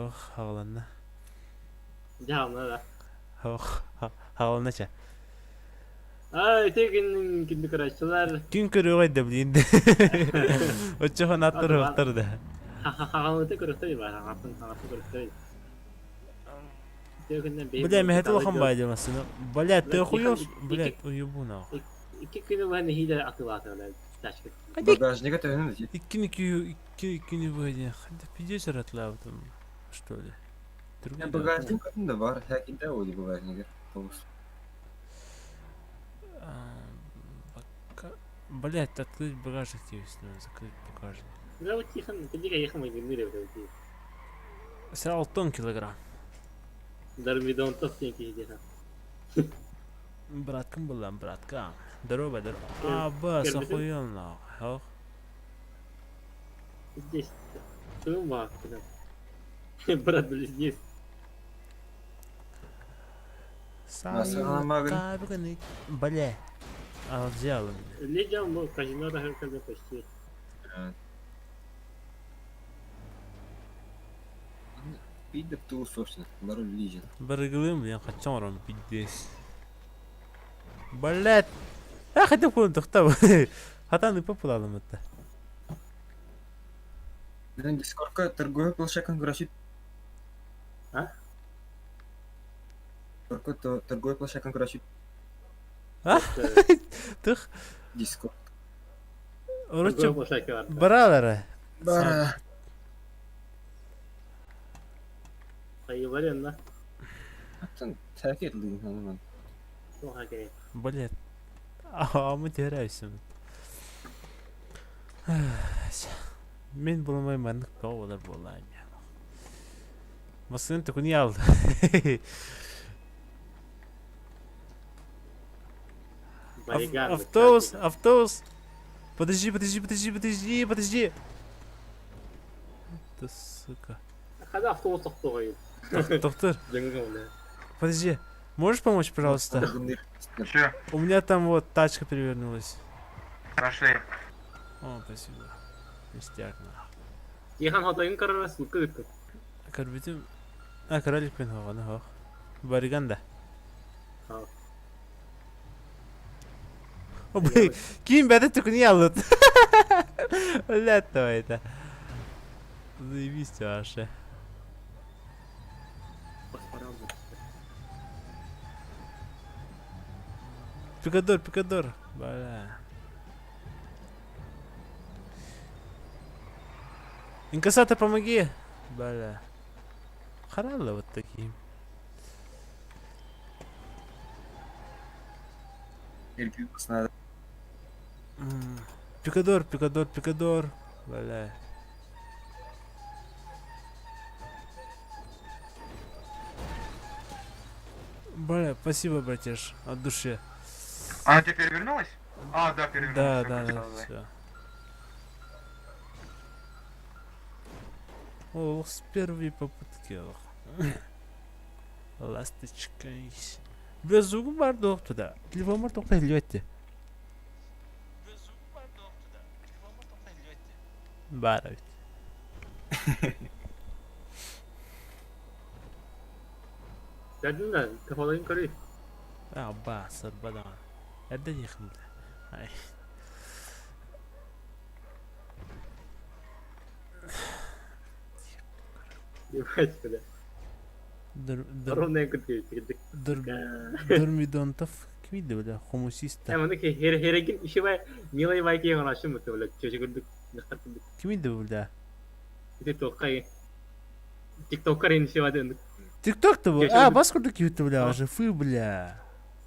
Ох, хаваланна. Жамна да. Ох, хавалнача. Тегин кинди карачылар. Күн көрүп айда билинде. Очохон аттыр бактыр да. Хагамыты көрөктөй бар. Хагамыты көрөктөй. Тегинден бей. Бля, мен хатыл хан байдымасын. Бля, ты хуёш, блядь, уебуна. İki günü ben hile akılatıyorlar. Taşkın. Багажника төгүнү. Иккини бойня. Ханды пидеш ратлаптым, что ли? Багажник да бар, хакинде ойду багажниги. Блядь, открыть багажник тебе надо, закрыть багажник. Да вот тихо, ты ехал мы не ревел. 6 килограмм. Дармидон топ деньги где-то. Браткам булам, браткам. Здорово, здорово. Бас, охуенно. Ох. Здесь. Ты мак, да. Брат, блин, здесь. Бля. А взял. Лидиал, мы казино даже когда почти. Пидеп туу, собственно, бару лижен. Барыглым, я хочу ром пиздец. Блядь. Я хотел куда тохтав. Хатаны популалым это. Мен Дискордка торговая площадка грозит. А? Торговая площадка грозит. А? Тых. Дискорд. Уручу. Баралары. Бара. Sayıların da. Аттан тәкет лыгын. Çok hakikaten. Блядь. Мы теряемся. Мен болмаймын, каулар болайм. Масын ты не ал. Автобус. Подожди. Да сука. Когда автобус тоқтоғай. Доктор, Жаңға подожди. Можешь помочь, пожалуйста? Че? У меня там вот тачка перевернулась. Прошли. О, спасибо. Ништяк. Ехан хотайын қарарас мүккі. Корбитим. Королик пен хоганы хог. Бариганда. О, блин. Ким бәді түкіні алып. Блядь, давай это. Заебись вообще. Пикадор. Бля. Инкассатор, помоги. Бля. Харалла вот такие. надо. Пикадор. Бля. Бля, спасибо, братиш, от души. Она тебе перевернулась? А, да, перевернулась. Да, все. О, с первой попытки. Ласточка. Без угу туда. Телефон бар тоқтай льете. Бар ведь. Дәдің да, кафалайын қарай. Ба, сырбадан. Әрді екімді. Ай. Ебать, бля. Ровная күткейді. Дурмидонтов кімейді, бля, хомусиста. Әмінді ке, хереген іші бай, милай бай кейген ашым мұты, бля, чөші күрдік. Кімейді, бля? Тиктокқа рейін іші бады өндік. Тикток-то был? Бас күрдік еуті, бля, жифы, бля.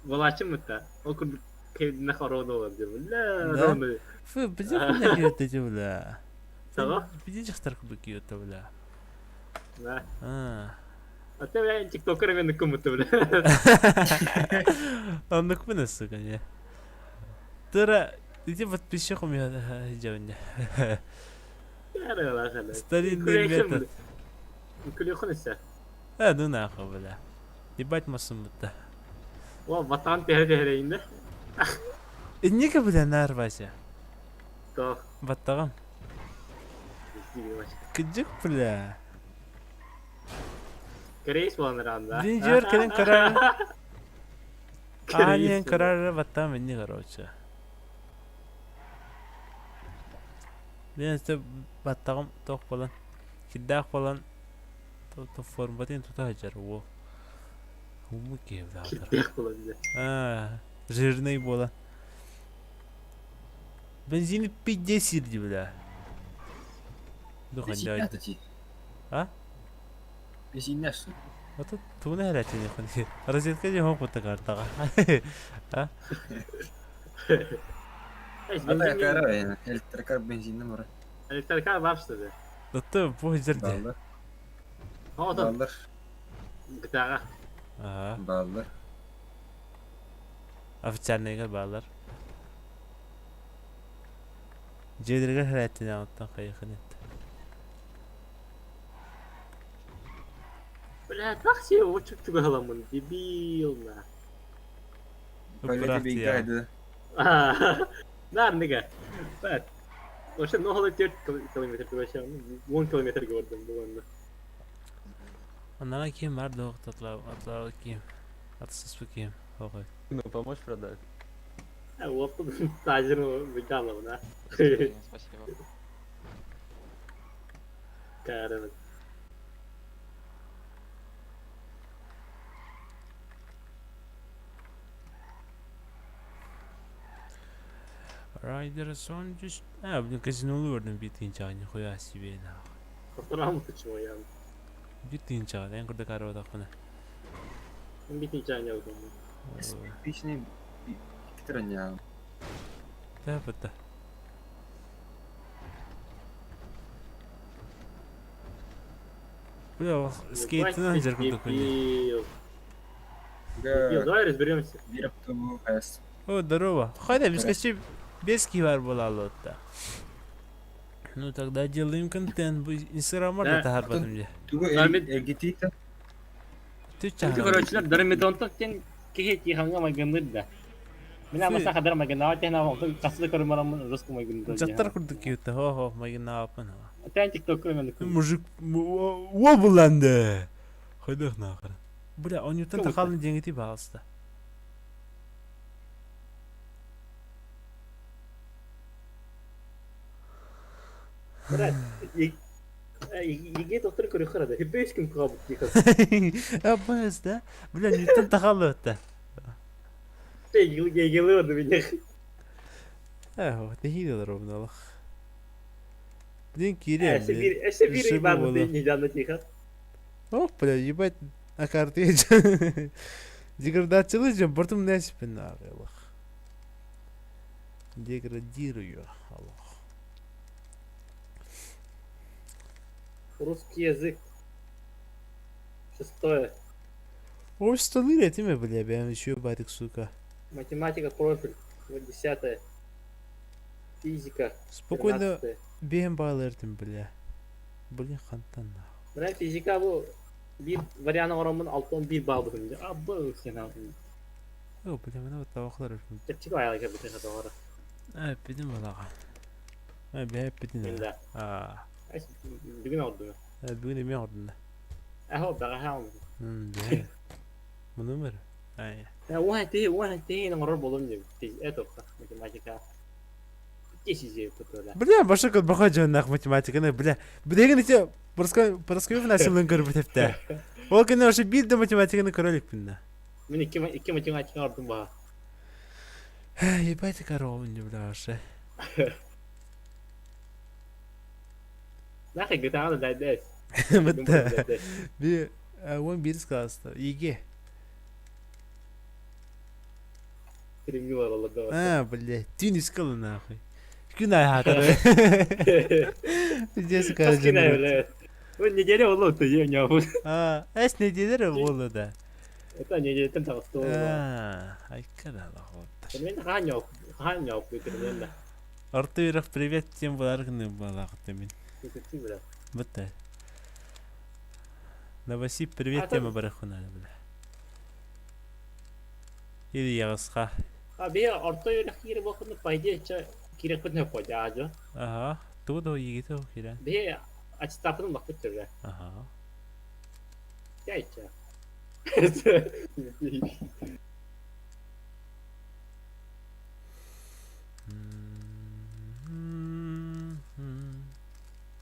Бұл ашым мұты, ол күрдік кейдіне қарауды оларды, бля, ровны. Фы, біде күрдік еуті, бля. Саға? Біде жақтар күрдік еуті, бля. Да. А ты, бля, тиктокер мен күміті, бля. Он ныкмыны, сука, не. Тыра, иди подписчик у меня, идём. Старинный метод. Күлеқын іші. Ну нахуй, бля. Ебать масымыта. О, ватан тәрі-тәрейін да. Неге, бля, нарвася? Тоқ. Баттағам. Кыджик, бля. Крейс боланыранда. Динжер келен карар. Анен карар баттам менни короче. Мен сте баттагым ток болан. Киддак болан. То форматин тутажар о. Уму кевда. Китпек боланды. Жирный болан. Бензин 50 бля. Бензин Духаньда. ти. А? Бензин nässu. Вот тут туна хэлэчэн яхан. Розетка жоо хутаг артага. Ата кара yani. Elektrikar benzinli mora. Elektrikar var işte. Дотто бу жерде. Ballar. O da Ballar. gıdağa. Ballar. Официальныйга баалар. Жедерге хэлэчэн яаттан кайхын. Бля, такси учук тугаламын. Дебил на. Böyle bir gaydı. Нар нэгэ. Бат. Още много 4 километр тугашам. 10 километр gördüm bu anda. Анана ким бар дог атлау ким. Атсыз ким. Хогой. Ну, помочь продать? Вот тут тажиру выкалывал, да? Спасибо. Карен. Riders on just... блин, казинолу gördüm bittiğin çağını koya себе на. Fotoğrafı tutuyor ya. Bittiğin çağını en kurda karo da kona. Bir tane yok. Песни Питерня. Да, бата. Бля, скейтинан жаргын докуни. Дебил, давай разберемся. Бирпту хэс. О, здорово. Хайда, бескачи бески бар болалы да. Ну тогда делаем контент. Инстаграм'da Да, тахар батымже. Тугу гитита. Ты Çünkü чага. короче, дөрмедонтоктен кихи ханга магынды да. Мен абаса кадар магына атена вакыт касыды көрмөрөм русский магында. Жаттар курдук күйөтө. Хо, магина апын. Тен тикток көрмөм. Мужик вобуланды. Хайдах нахыр. Бля, он ютан тахалын жеңити багыста. Брат, Еге доктор көрө карады. Хепеш ким кабыт дикас. Абыз да. Бля, ютан тахалы өттө. Еге лырды меня. Вот не хило ровно. Блин, Кирилл. Эше бир ибаду не жанна тиха. Ох, бля, ебать, на карте. Деградацию же, бортом не спина. Деградирую. Русский язык. Шестое. Ой, столы летим, бля, я еще батик, сука. Математика профиль. 10-е. Физика. Спокойно 13-е. бем bağlardım, бля. Блин, хантан. Мен физика bu bir varianı oranın 6-11 bağlı bence. Abba sen aldın. О, бля, мен вот тавахлар. Gerçek ayağa geldi sen doğru. Пидим балага. Бе пидим. Şimdi. Es bugün oldu. Бүгүн эме ордунда. Aho baga ha. Бе. Муну мер. Ай. واحد تاني مرة بقولهم لي это математика. Кесизе потола. Бля, баша код бахажа нах математиканы, бля. Бдеген те проскоев насылын көрүп тепте. Ол күнү ошо бир да математиканы көрөлүкпүн. Мен iki математика алдым ба. Ебать коровын бля ошо. Нахай гитара да дес. Мытта. Би он бирис класста. Иге. Кремни var Allah'ta. Бля, ты не сказал нахуй. Күнай хатары. Здесь Kaskine кажется. öyle. Bu neделе oldu то я не могу. Эс неделер болду да. Это неделе там что. Айкада лахот. Мен ханя битирмен да. Артуров, привет всем баргны балактымын. Ты бля. Мытта. Новосиб, привет тема барахуна, бля. Или ягысқа. Abi orta yöne kiri bakın payda kiri kutne koyda acı. Ага. Тудо егите окирен. Bir açı tapının bak bitir. Ага. Яйча.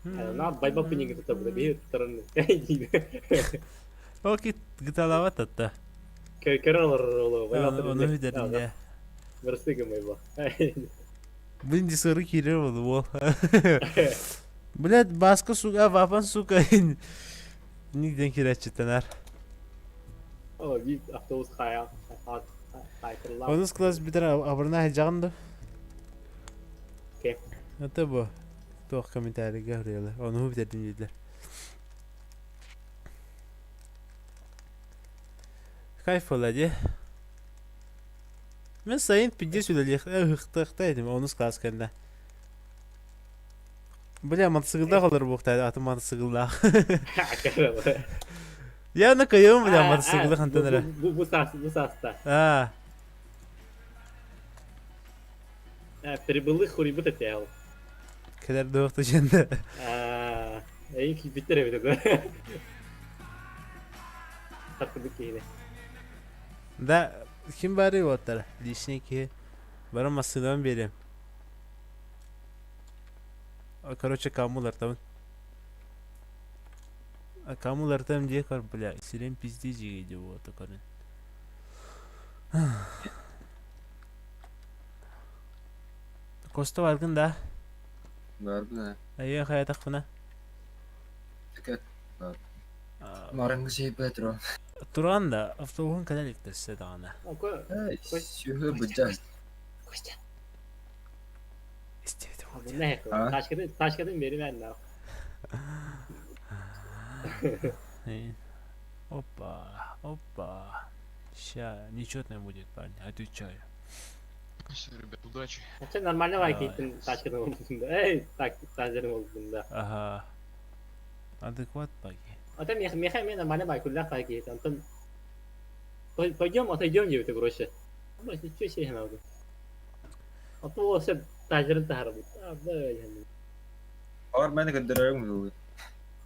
На байбапы не где-то бьют стороны. Окей, гиталава татта. Кералар роло. Onu ödedim ya. Версыга моего. Блин, дисоры кирер болды ол. Блядь, басқа суға вапан сука. Нигден киретчеттенер. О, bir автобус хая. Хайкерлар. Онус класс битер абырна хажағынды. Окей. Это bu. Тоқ комментарий говорили. Onu bitirdim dediler. Кайф олади. Мен сайын пиде сүлелек хықты едім, онус класс кәнді. Бля, мотоциклда қалыр бұқтайды, аты мотоциклда. Я на кайым, бля, мотоциклда қантаныры. Bu sasta. Прибылых хурибы татял. Кәдер доқты жэнді. Эйки биттеребеді да. Тартыды кейді. Да, kim bari otar? Лишний ки. Бара масыдан берем. Короче, камулар там. А камулар там где кар, бля, сирен пизди жиги вот такой. Коста баргын да. Бар бна. Ая хаятак фына. Тикет. Марыңғы жей бәтро. Туран да автобусын кадалик тәссе дағана. Сүйі бұджас. Костя. İstedim. Bu ne? Taşkadın beri ben de. Опа. Ща, нечетное будет, парни, отвечаю. Все, ребят, удачи. Sen normalde var ki gittin taşkadın olduğunda. Ey taşkadın olduğunda. Ага. Адекват паки. Это меха нормально var kulla fark et. Антон. Пойдем, отойдем где-то короче. Ну, ничего себе надо. А то все taşkadın taharım. Böyle yani. Бар мәні көндірерім бұл.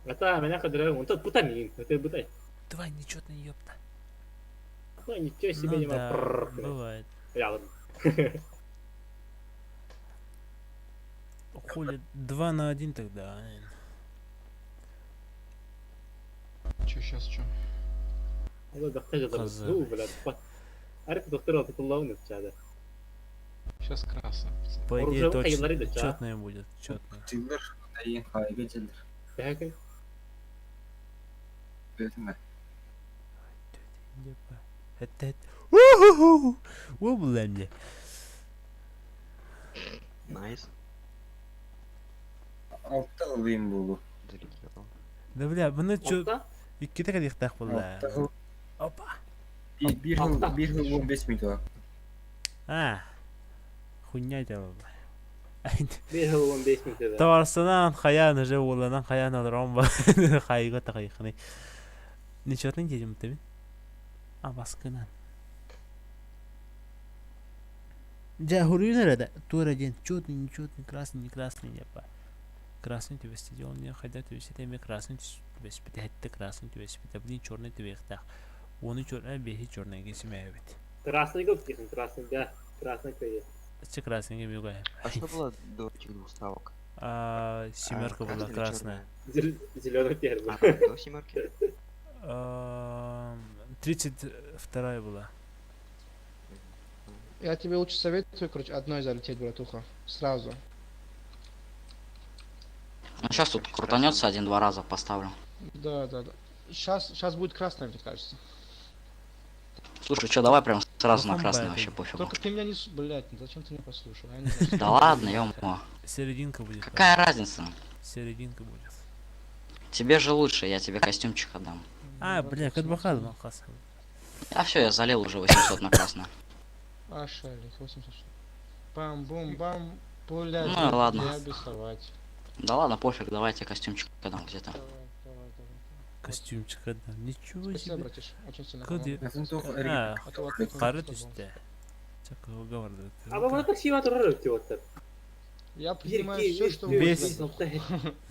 Это меня кадры, он тут бутанин, это бутай. Давай, нечетное, ёпта. Ну ничего себе не Ну да, могу. бывает. Рядом. Хули 2 на 1 тогда. Че сейчас, че? Ну доктор Коза. ну, блядь. Арик доктор это ловно чада. Сейчас красно. пацаны. По идее, Оружие точно кайылары да, ча. четное будет. Четное. Тилдер, әйін қайғы тилдер. Так. Бетім бә. Это... Уху! Во был мне. Найс. Алтта ғылым бұл. Залетел. Да бля, bunu чё... Altta. İki tane diktak Алтта bulla. ғыл. Опа. Bir ғыл 15 минут var. Хуйня делала. Bir hava 15 metrede. Таварсынан хаян уже уланан хаян алырам ба. Хайга тагайхны. Нечетный дедим ты? Баскынан. Ja, hurry nerede? Тура день. Чётный, нечётный, красный, не красный, япа. Красный тебе стидел, мне хотят тебе сидеть, красный тебе спит, это красный тебе спит, а блин черный тебе их так. Он и черный, беги черный, если меня ведь. Красный год кисан, красный, да. Красный кое. Че красный не могу. А что было до этих двух ставок? Семерка была красный или красная. Зеленый первый. А, там до семерки? 32 была. Я тебе лучше советую, короче, одной залететь, братуха. Сразу. Ну, сейчас тут крутанется один-два раза поставлю. Да. Сейчас будет красная, мне кажется. Слушай, что, давай прям сразу Ну, на красный комбайн. вообще пофигу. Только ты меня не... Блять, зачем ты меня послушал? Я не знаю, что Да ладно, ё-моё. Серединка будет. Какая разница? Серединка будет. Тебе же лучше, я тебе костюмчик отдам. Бля, как бахал махас. А все, я залил уже 800 на красный. А, шалик, 800. Бам-бум-бам. Пуля, Ну, ладно. не обесовать. Да ладно, пофиг, давайте костюмчик отдам где-то. Давай. Костюмчик отдам. Ничего Спасибо, себе. братиш. Очень сильно Куди? Әзін тоқ әрі. А то вот так Қары вот түсті. Чакы уговорды. А вы вот так сильно турырык вот так. Я принимаю все, что вы Весь. говорите.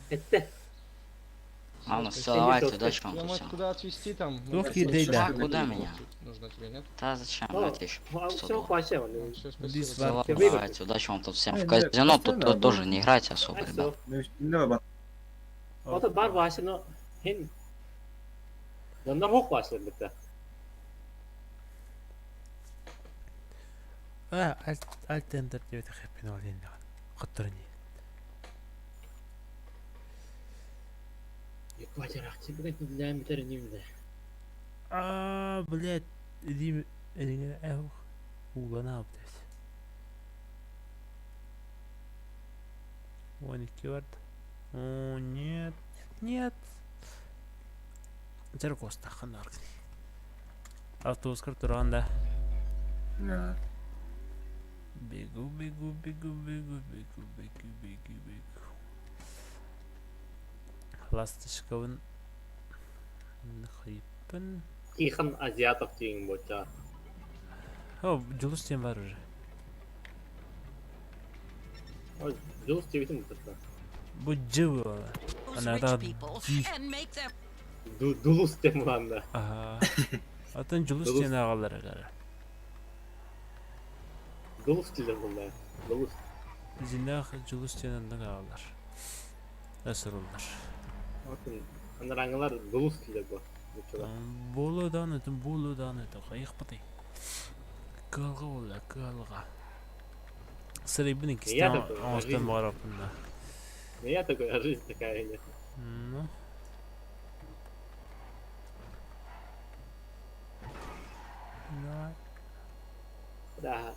Это. Ладно, Всё, все, спасибо. давайте, удачи вам Я тут могу всем. куда отвезти там? Ловкий Ну, дейда. что-то Куда нужно меня? Нужно тебе, нет? Да зачем, Ну, давайте еще а 500 все, долларов. хватит. Все, Иди спасибо. с Всё, варки. ладно, выиграть. давайте, удачи вам тут всем. В Ай, казино да, тут да, тоже не играйте особо, А ребят. все. Давай, бат. Ota бар башы, но хен. Яндар хок башы бітті. Альтендер деп хэппин ол енді. Құттырын. Екватер ақчы бүгін түнділән бітер немді. Блядь, идим, улана аптес. 12 вард. О, нет, нет. Жаркоста ханар. Автобускар туранда. Бегу, бегу, бегу, бегу, бегу, бегу, бегу, бегу. Ластышкавын хайпын. Кейхан азиатов дейін болча. О, жылыс тем бар уже. Жылыс дебетін бұтырса. Бұл жылы. Ана да Дулус тем ұланда. Атын жылыс тен ағалар ағары. Дулус тілі бұлда. Дулус. Зинақ жылыс тен ағалар. Әсірулар. Анараңылар дулус тілі бұл. Болудан өтім. Қайық бұтай. Калға ола, калға. Сырай бұның кістен аңыстан бағарапында. Я такой, а жизнь такая нет. Ну. Давай. Да.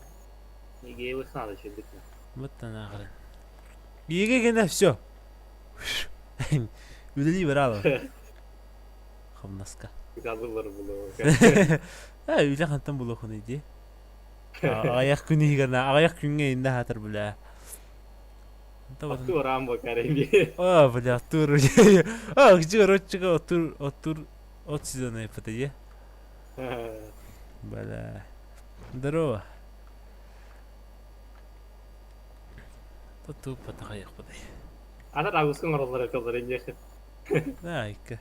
Неге выхнал еще битно. Вот она ағырын. Еге кені, все. Удали брало. Хамнаска. Газылар было. Үйлі қантан бұл оқын еді. Ағаяқ күні егерна, ағаяқ күнге енді хатыр бұла. Акту Рамбо Кариби. Бля, тур. Где ротчика от сезона ипотеки? Бля. Здорово. Тут потахаяқ бұдай. Ана рагускын оралар өтелер ендехет. Айка.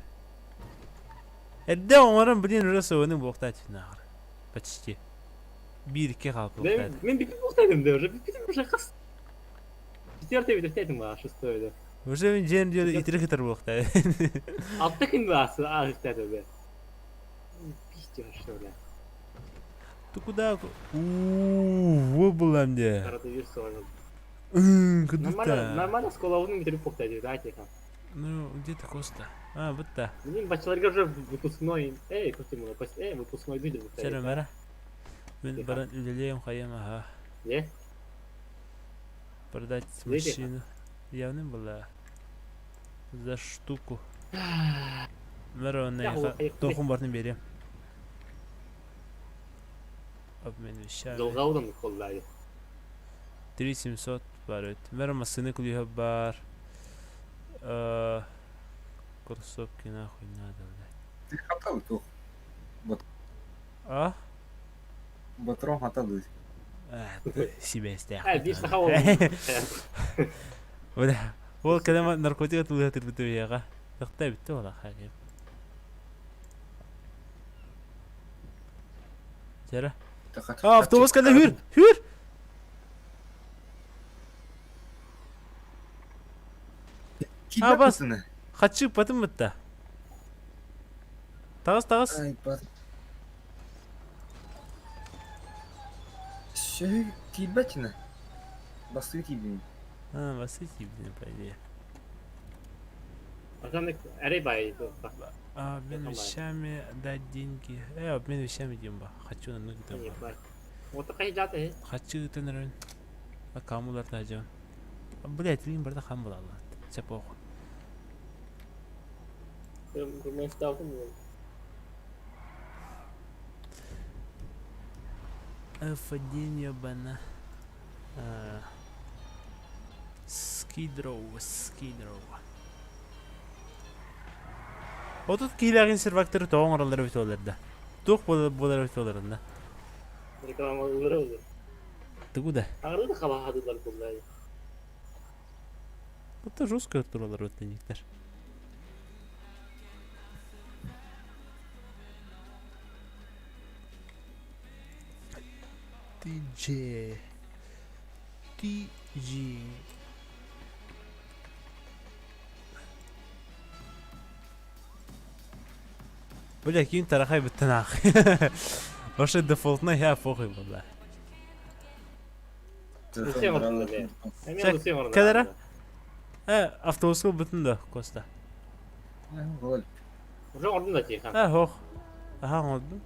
Әдді оңырын білен үресі оның боқтатын ағыр. Почти. Bir-iki қалып боқтады. Мен битіп боқтайдым да уже. Битіп уже қас. Четвертый битіртейдім ба, шестой да. Уже мен жерін жері итірі қытыр боқтады. Алты күн басы ағықтады да. Пиздец, что ли. Ты куда? Во булам де. Коронавирус ойнады. Куда-то. Нормально с головным битіріп боқтайды, да, текам. Ну, где-то Коста. Бұтта. Блин, бачыларға уже выпускной. Выпускной видео боқтайды. Сәлем бәрі. Мен баран үлелейім қайым, аха. Не? Продать машину. Явным была. За штуку. Мәрі онайға тоқым барын берем. Обмен вещами. Жылғаудан қолдайды. 3700 бар өт. Мәрі масыны күлігі бар. Кроссовки нахуй надо, блядь. Ты хатал тух. А? Батрон хатал. Себя истяқ. Беш тақа олды. Бля. Ол кәдема наркотика тулы хатыр біті бейаға. Тақтай бітті ола қағып. Жәрі. Автобус кәді хүр! Хүр! бас. Қатшы батым бұтта. Тағыз. Ай, бат. Şey, kibetine. Basıyor kibini. Басы тибіне, по идее. Азанник әрей бай. Обмен вещами, дать деньги. Обмен вещами дейм ба. Хочу на ноги там. Отақай жаты. Хочу тенерін. Камулар тажан. Блять, рим барда хам болады. Чапох. Мен ставым. Фадение бана. Скидроу. Отут кейләген сервакторы тоғын оралары өте оларда. Тоқ болар өте оларында. Реклама ұрылды. Тігуді. Ағырды қалағадылар бұлдай. Бұтта жостко тұралар өттеніктер. DJ. DJ. بقول لك انت رخاي بالتناخ. وش الديفولتنا هي فوقي والله. كدرة؟ автоусул бүтін да коста. Болды. Уже ордын да тихан. Хоқ. Олдым.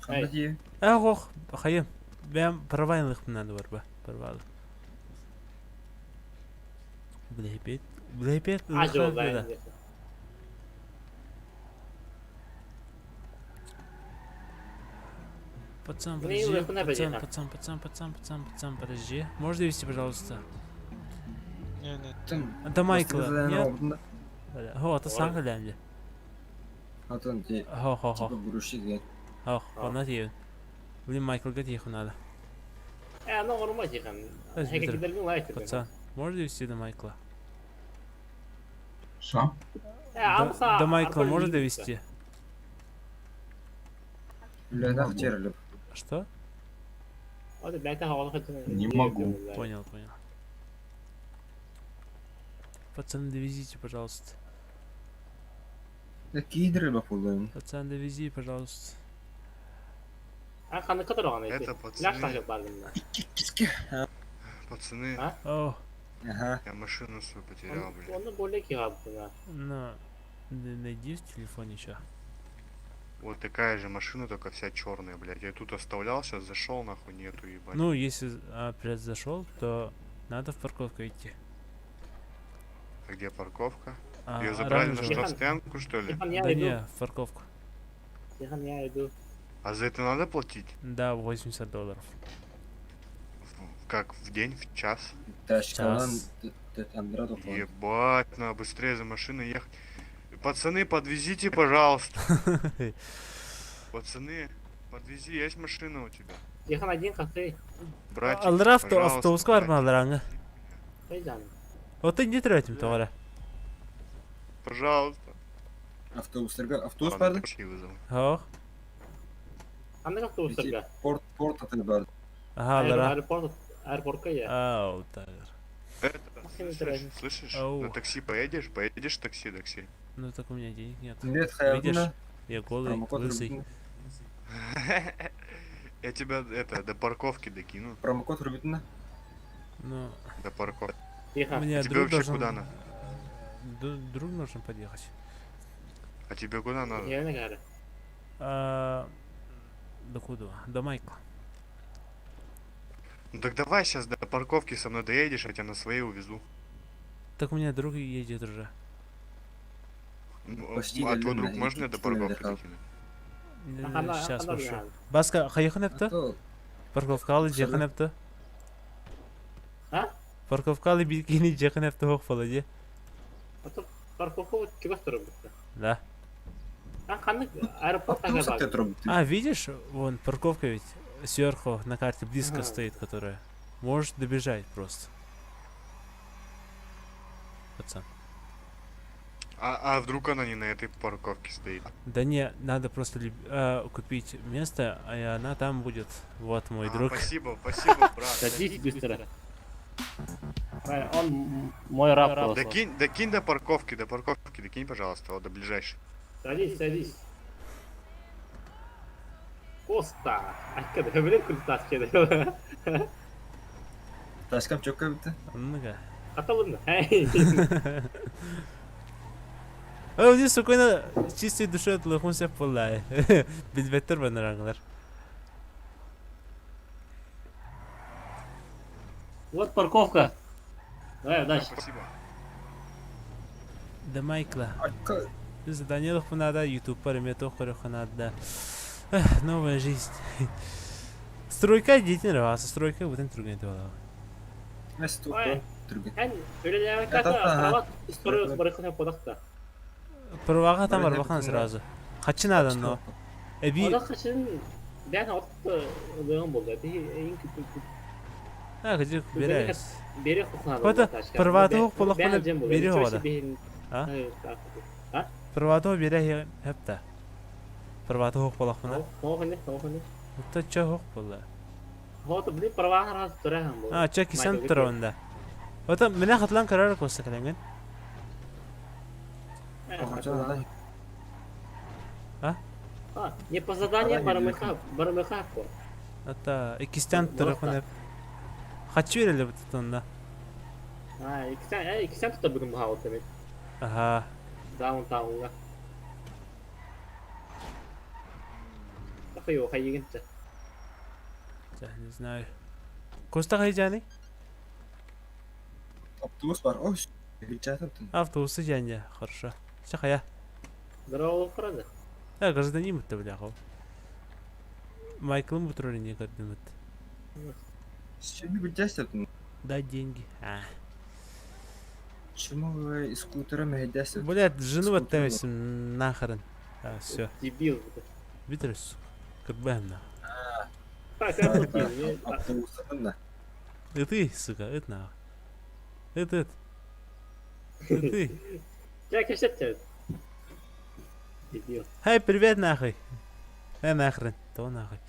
Қандай тие? Хоқ. Қайым. Бәм правайлық надо бар ба? Правайлық. Блейпет. Ажыл да. Пацан, Ну, и подожди. нахуй Пацан, подожди. Можешь довести, пожалуйста? Тым. До Майкла. Нет? Алдында. О, это сам глянь. Атын те. Хо. Типа груши деген. Она тебе. Блин, Майкл, где ехал надо? Ну, нормально тихан. Хекедердің лайк. Пацан, можешь довести до Майкла? Что? До Майкла можешь довести? Ләдәк терлеп. Что? Не могу. Понял. Пацан, довезите, пожалуйста. Кидеріп қолдайым. Пацан, довези, пожалуйста. Это пацаны. Пацаны, О, Ага. я машину свою потерял, блин. Onu böyle ki yaptın ha. на. Найди в телефоне еще. Вот такая же машина, только вся черная, блядь. Я тут оставлял, сейчас зашел, нахуй нету, ебать. Ну, если произошел, то надо в парковку идти. А где парковка? А, Ее забрали рано на же. штрафстоянку, что ли? Тихан я Да иду. не, в парковку. Тихан я иду. А за это надо платить? Да, $80. Как, в день, в час? Ташкалан Час. тәтәмдіра тоқлан. Ебать, надо быстрее за машиной ехать. Пацаны, подвезите, пожалуйста. Пацаны, подвези, есть машина у тебя? Тихан один кafе. Братик, Алыр пожалуйста, автобусқа бар ма братик. алыраңы? Қайдан? Вот ты не тратим товара. Пожалуйста. Автобустарға автобус Ладно, барды. такси вызову. Хоқ. Қандай автобустарға? Порт отель барды. Ага, алыра. Аэропортқа я. Ау, тагыр. Это, Машина слышишь, тратит. слышишь? Ау. На такси поедешь? Поедешь в такси? Ну так у меня денег нет. Міндет Видишь, хаябына. я голый, Промокод лысый. рүбітін. Я тебя, это, до парковки докину. Промокод рүбітін. Ну, До парковки. Тихан. мне Тебе друг вообще должен... куда надо? Друг должен подъехать. А тебе куда надо? Yerine geldi. До куда? До Майкла. Ну так давай сейчас до парковки со мной доедешь, я тебя на своей увезу. Так у меня друг едет уже. Почти А твой дальше, друг да, можно до почти парковки наверхал. докинуть? Сейчас Ана прошу. geldi. Баска, қаяқын әпті? Ато Парковка алы жақын әпті? Ha? Парковка алы бейкені жақын әпті хоқ бала де? Atı parkovka çıkış durum bitti. Да. Ha kanlık aeroport'a автобус kadar. әтте рүбітін. А, видишь, вон парковка ведь сверху на карте близко Ага. стоит, которая. Можешь добежать просто. Пацан. А вдруг она не на этой парковке стоит? Да не, надо просто купить место, и она там будет. Вот мой друг. Спасибо, брат. Садись быстро. Он мой раб просто. Докинь до парковки, докинь, пожалуйста, вот до ближайшей. Садись. Коста. Arkada öbürü kurtas kedi. Ташкам чөкке бітті. Ну-ка. Atalım da. Hey. Здесь спокойно, чистой душой отлыхнулся в полае. Без ветер банаранглар. Вот парковка. Давай дальше. Спасибо. До Майкла. Акка. Задание лоху надо, YouTube параметр хороху надо. Новая жизнь. Стройка дейтін рағасы, стройка бұтын түрген туалау. Мәс Ой. тұқты. Түрген. Hani öyle demek Ya, tamam, kata ha. pravat istorio bırakın podakta. Prvаға там Блин, арбахан это сразу. Қачы надо, но. Эби... Odak kaçın ben отты лыгын болды. Ең Где берешь? бері құқынады. Қота, prvаты оқ болақ болы бері оғада. А? А? Prvаты оқ бері хепті. Prvаты оқ болақ болы. Оғынды. Это чё оқ болы? Вот, блин, права раз турем был. А, Чаки Сентер онда. Вот меня хатлан карар косакаланган. Не по заданию бармыха. Это экистян тарапын. Хочу или вот это онда. Иксен тут будем хаутами. Ага. Даунтаунга. Так его хайгинте. Да, не знаю. Коста хайджаны? Автобус бар. Ой, geçerdim. Автобусы жаня. Хорошо. Шахая. Здорово, фраза. Гражданин это бляху. Майкл Мутрори не гаднут. Şimdi geçerdim. Дай деньги. А. Чему вы скутером geçerdim? Блядь, жену оттавим нахрен. А, все. Дебил. Битрус. Как бы на. Так, я тут не. Автобус'tan da. И ты, сука, это на. Это. И ты. Я кэшет. Дебил. Хай, привет нахуй. Нахрен. То нахуй.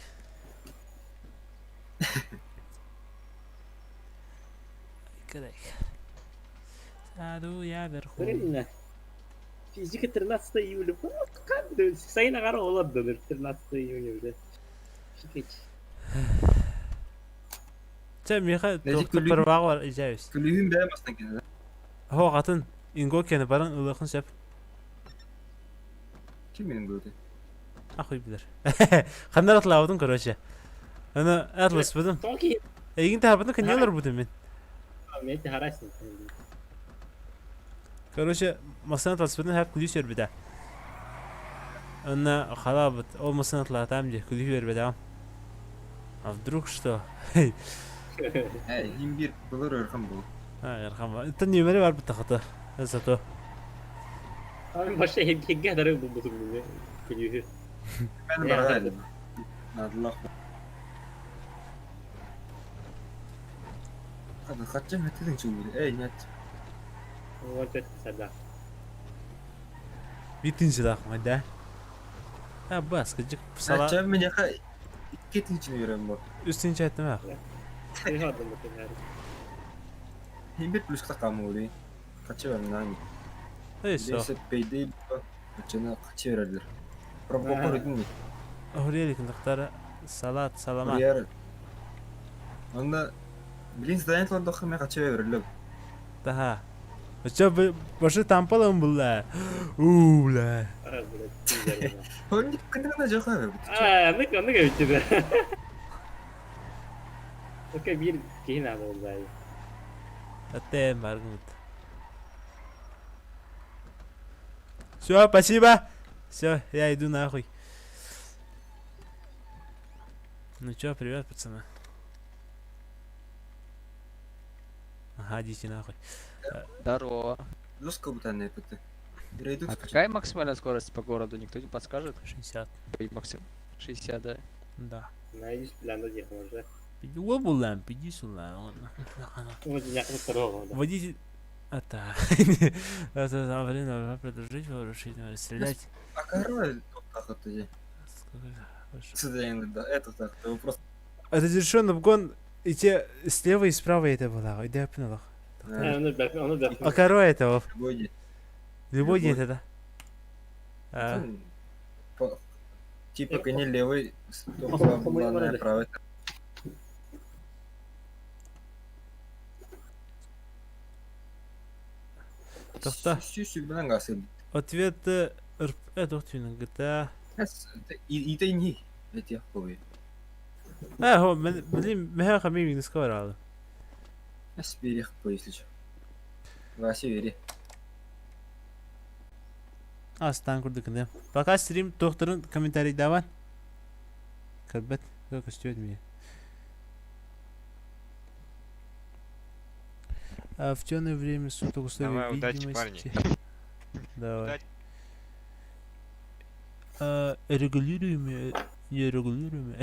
Кадай. Саду я вверху. Блин. Физика 13 июля. Как сайын агары олады 13 июня уже. Шикич. Sen miha Necik doktor gülüyor. parvağı var icabız. Kulübün beğenmezsen kendine. Ho qatın ingo kene baran ılaqın sep. Kim benim böyle? Ахуй bilir. Qanday atlavdın короче. Ana atlas budim. Токи. Egin tarafında kanyalar budim men. Мен те харасың. Короче, масана tasbidin hep kulüsür bir de. Ana халабыт, ол масана тлатам же kulüsür bir de. А вдруг что? Hem bir bulur ırkım bu. Ha, yarham var. Это не var bu taxta. Зато. Abi başta hep kadar bu bunu kulübü. Ben Ya. bana dedim. Allah. Hadi kaçacağım etedin çünkü. Ey net. Вот это сада. Bitin silah mı da? Ha bas gıcık sala Kaçacağım ben yaka. İki için yürüyorum bu. üstün çettim ha. Пригодно, например. Hem bir plus kaçamı oluyor. Kaçıyorum lan. Neyse. Neyse beyde kaçına kaçıyorlar. Provokatör edin mi? Huriyelik nıktara salat salama. Buraya. Onda bilin zaten dokuma kaçıyorlar. Daha. Çöp başı tampalım bulla. Uula. А, блядь, пиздец. Hani kendine çok abi. Ну-ка ведь Только bir keyin abi oldu. Ate margut. Все, спасибо. Все, я иду нахуй. Ну чё, привет, пацаны. Ага, идите нахуй. Здорово. Жестко бы там не пыты. А какая максимальная скорость по городу? Никто не подскажет? 60. Ой, Максим. 60, да? Да. Найдешь плана где можно. Пиди лобулам, пиди сюда. Вот я второго, да. Водитель... Это... Это время продолжить вооружение, стрелять. А король тут так вот иди. Да, это так, ты просто... Это завершенно вгон, и те слева и справа это было. Иди опинал. Onu da. А король этого. Боди. Любой день Любой. это. А, Типа кони левый, по-моему, была надо. правый. Тоқта. Сүйсік білен қасым. ответы... Доктин GTA. Итай не. Это я хуй. هو блин, меня хамими не сказал. Аз берех пояслич. Васи вери. Астан курдук да. Пока стрим докторun комментарий давай. Кабет, как стёт меня. А в темное время суток условия Давай, удачи, видимости. парни. Давай. Удачи. Регулируемые, нерегулируемые.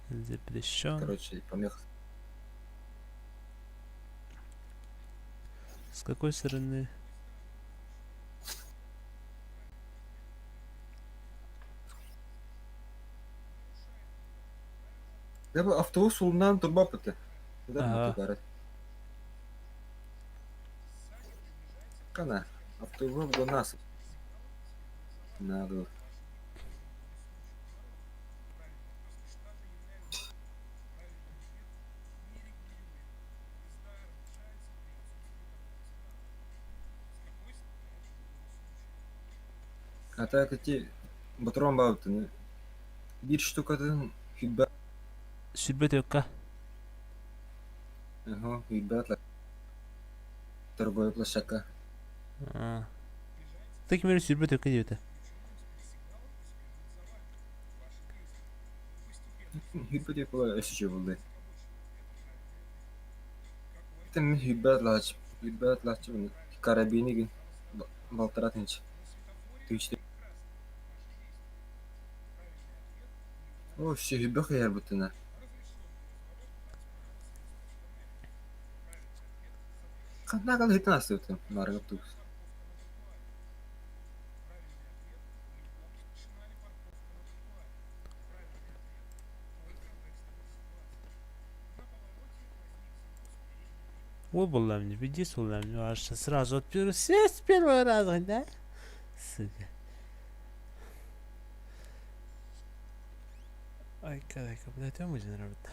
Запрещен. Короче, помех. С какой стороны? Ya bu avtobus solundan turba pıtı. Neden Aha. mi tutarı? Kana. Avtobus bu nasıl? Надо. А так эти батрон баутыны. Bir штукадан hübbet. Сүрбет өкка. Ага, hübbetler. Торговая площадка. Так мені сүрбет өкка дейбіті. Hübbet yapıla ösücü buldu. Tem hübbet laç. Hübbet laç bunu. Karabini gün. Baltaratın hiç. Tüçtü. O şey hübbet yer bütüne. Kadına kadar hitin aslı ötüm. Margap tuğuz. Ол болла мне, веди солла мне, аж сразу отберу. Все с первого раза, да? Сука. Ай, кадайка, блядь, а мы же нравится.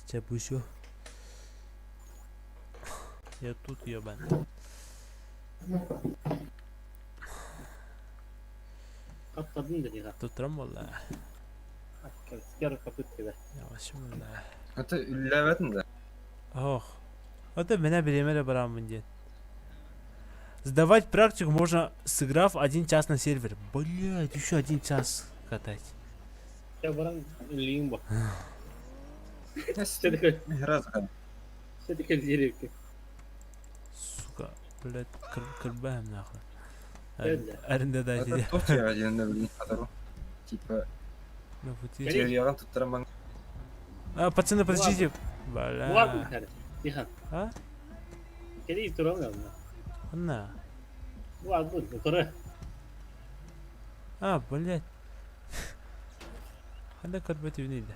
Чапусю. Я тут ебан. Katladın da diye. Tutturam valla. Yarı kaput gibi. Yavaşım valla. Hatta üllevetin de. Ох. Это меня время барам день. Сдавать практику можно, сыграв 1 час на сервер. Блять, еще 1 час катать. Ya baran ünlüyüm bak. Раз хан. Все-таки деревки. Сука, блять, кырбаем нахуй. Öyle. Арендодатель. Это тот я один блин, который типа Ну, вот Скорее. видишь. я тут траман. Пацаны, подождите. Bu var mı bir Бля. tane? Nihan. А? Kedi duramıyorum ben. На. Bu var bu. Yukarı. Блять. Хада кырбать юнида.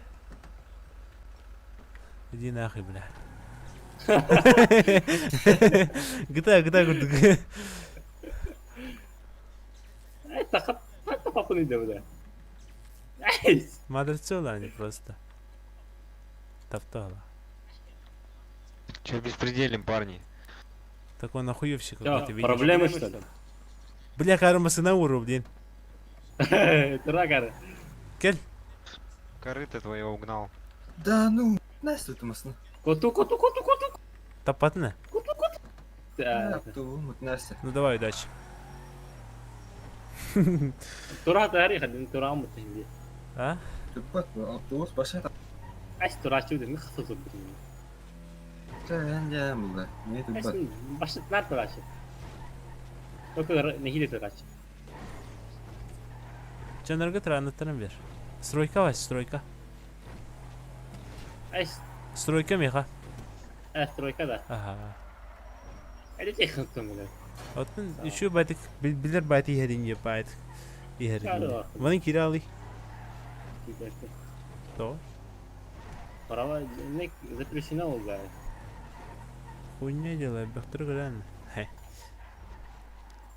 Иди нахуй, бля. GTA kurduk. Ay takat. Hatta kapını da bu da. Ay. Мадрцы они просто. Топтала. Че беспределим, парни? Такой нахуевщик Ya какой-то, видишь? problemi что ли? Бля, кармасына уру, блин. Tura karı. Gel. Корыто твоего угнал. Да ну, Настя тут масно. Kutu. Топатна. Ту, вот Настя. Ну давай, удачи. Tura tari kadın tura mı şimdi? А? Тут вот автобус başa da. Ay tura şu değil mi kısa oldu. Sen ya mı? Ne тут Ay bak. şimdi başlatlar tura şu. O kadar nehir tura şu. Жанрга транаттарын бер. Стройка var, стройка. Ay Стройка меха. Stroika da. Ага. Hadi çekildim bunu. Оттан еще байтик билер байти херин я байт. И Чаро. херин. Вани кирали. То. Права не запрещено уже. Хуйня делай, бахтыр гран.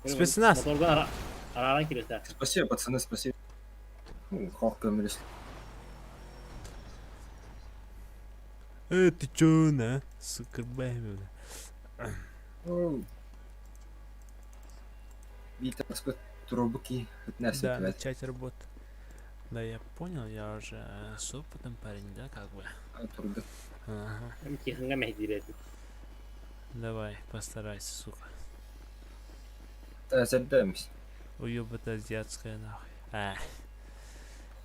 Спецназ. Motordan araran kilise. Спасибо, пацаны, спасибо. Ну, халк көміліс. Ты чё, на? Сука, бэм. Витя, сколько трубки от Настя Да, твоя. начать работу. Да, я понял, я уже с опытом парень, да, как бы. Трубы. Ага. Hem kihanga mehdireti. Давай, постарайся, сука. Тәзәлдәміз. Уёбать азиатская нахуй.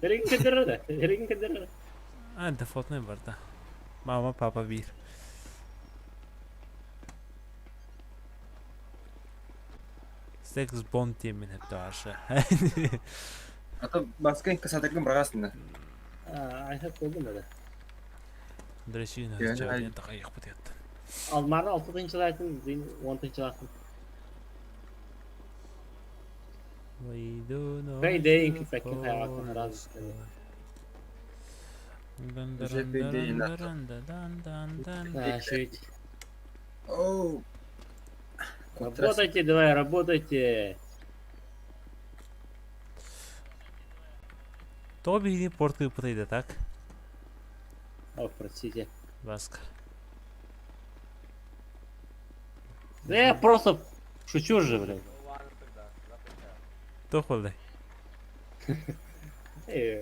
Nereye gidiyor da? Nereye gidiyor? Дефолтный бар, да. Мама, папа, бир. Секс бон темен hep aşağı. Ата басқа касатыргын бағасында. Ayşe koydum öyle. Дрочина, Я я не- такая их подъедет. Almar'da 6. laytın, 10. laytın. Payday köpekli hayatını razı istedi. Уже payday inat. Ha, şöyle. Оу. Работайте, давай, работайте. То бігні порти прийде, так? О, простите. Ласка. Да я просто шучу же, блин. То холдай.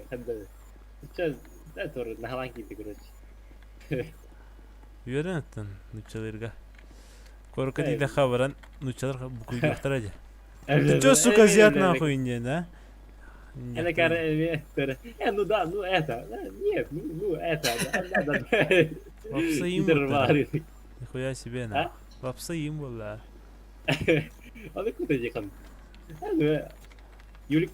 Хадда. Сейчас, это уже на голландский, короче. Үйренеттін нучаларга. Коркадида хабаран нучалар букуй доктора. Ты чё, сука, зят нахуй не, да? Это, ну да, ну это. Нет, ну это. Да. Лапса им Интервары. Нихуя себе, на. Лапса им была. Onu kurtaracak. Hani yürük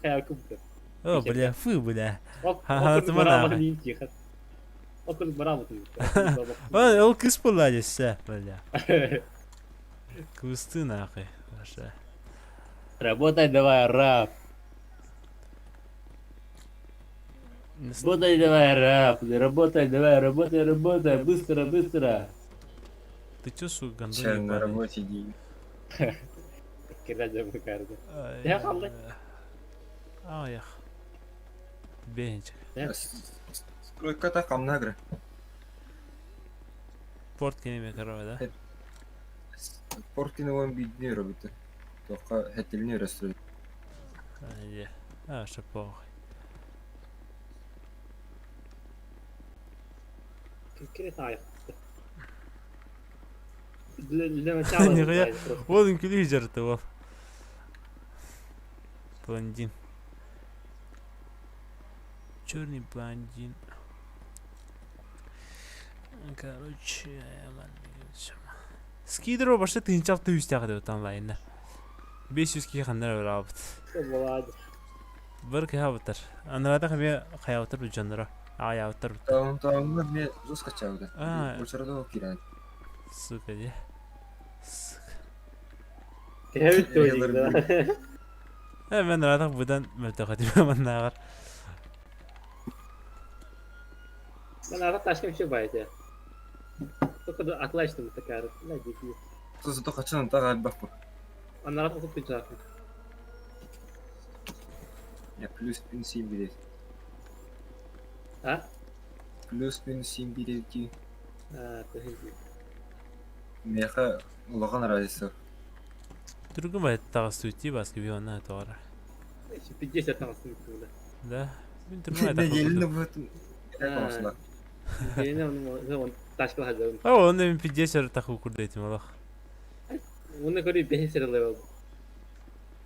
hayal kurtar. О, бля, фу, бля. Ха-ха, ты монах. Okul браво. Ол кыз болады, ся, бля. Кусты нахуй. Ваша. Работай давай, раб. Работай давай, раб. Работай давай, работай. Быстро. Ты чё, сука, гандон Сейчас на ебаный? работе день. Кирəcəm bu qardı. Ay, Ne kaldı? Ayak. Бенчик. Стройка такам нагры. Порт кенеме корова, да? Порткины он бидни робит. Только хеттелini растроит. Ай, что похуй. Кирет аяқ. Для начала. Нихуя. Вот инклюзер-то, вот. Блондин. Черный блондин. Короче, скидеру башта тынчалты үстәгә дә онлайнда. 500 ки ханнар рабыт. Болады. Бер кабытыр. Анада хәме хаятыр бу җаннара. Аятыр. Там мне заскочил, да. А. Учредил киран. Сука, де. Evet çocuklar. Мен радак будан мөлтәкәтим маннагар. Ben arada başka bir şey baydı ya. O kadar atlaştım tekrar. Ne diyeyim? Зато хочу на так альбафу. Onlar da çok güzel. Я плюс пенсии билет. Ha? Плюс пенсии билети. Ha, teşekkür. Меха улаган разница. Другом бай тагыс үти баски бионна тора. Şimdi 50 tanesi burada. Да. Мен турмай Неделю да. в этом. Как он Yine onu taşkıl hazırım. А, он мен 50 таху курда этим алах. Onu göre 5 lira.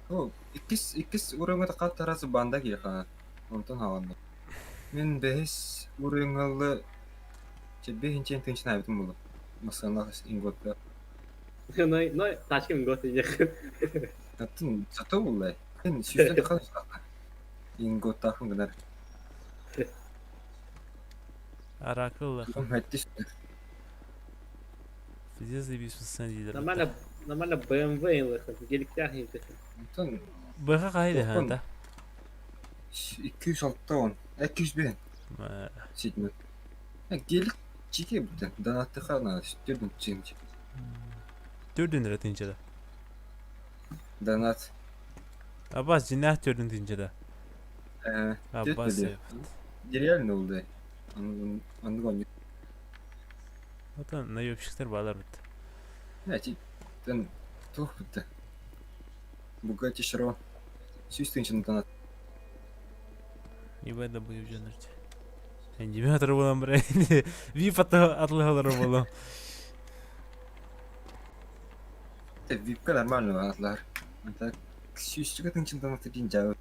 О, икис урыңга такат тарасы банда киха. Онтон хаванда. Мен бес урыңгалы чебе хинчен тынчын айбытым болу. Масана инготта. No, taşkın götürecek. Атын зато булай. Мен сүйсен қалыш тақа. Инготта ахын гынар. Аракыл. Ком хаттиш. Пиздец заебись сан дилер. Normalde BMW yıllık. Gelikler hizmet. Онтон Бэха кайда ханда. 206 он. 200 бен. Ситмет. Гелик чике бүтін. Донатты қана үстірдің чеңчі. 4 лира тинчеда. Донат. Абас жинах 4 тинчеда. Абас. Реально oldu. Anladım. Ата наёбщиктер балар бит. Значит, там тух бітті. Бугати шро. Сүйстің донат. Ебай да буйып жанырчы. Эндиматор болам бир. Вип атлыгалар болам. Випка нормально атлар. Так сүйстігі тыңчын донаты дейін жауы.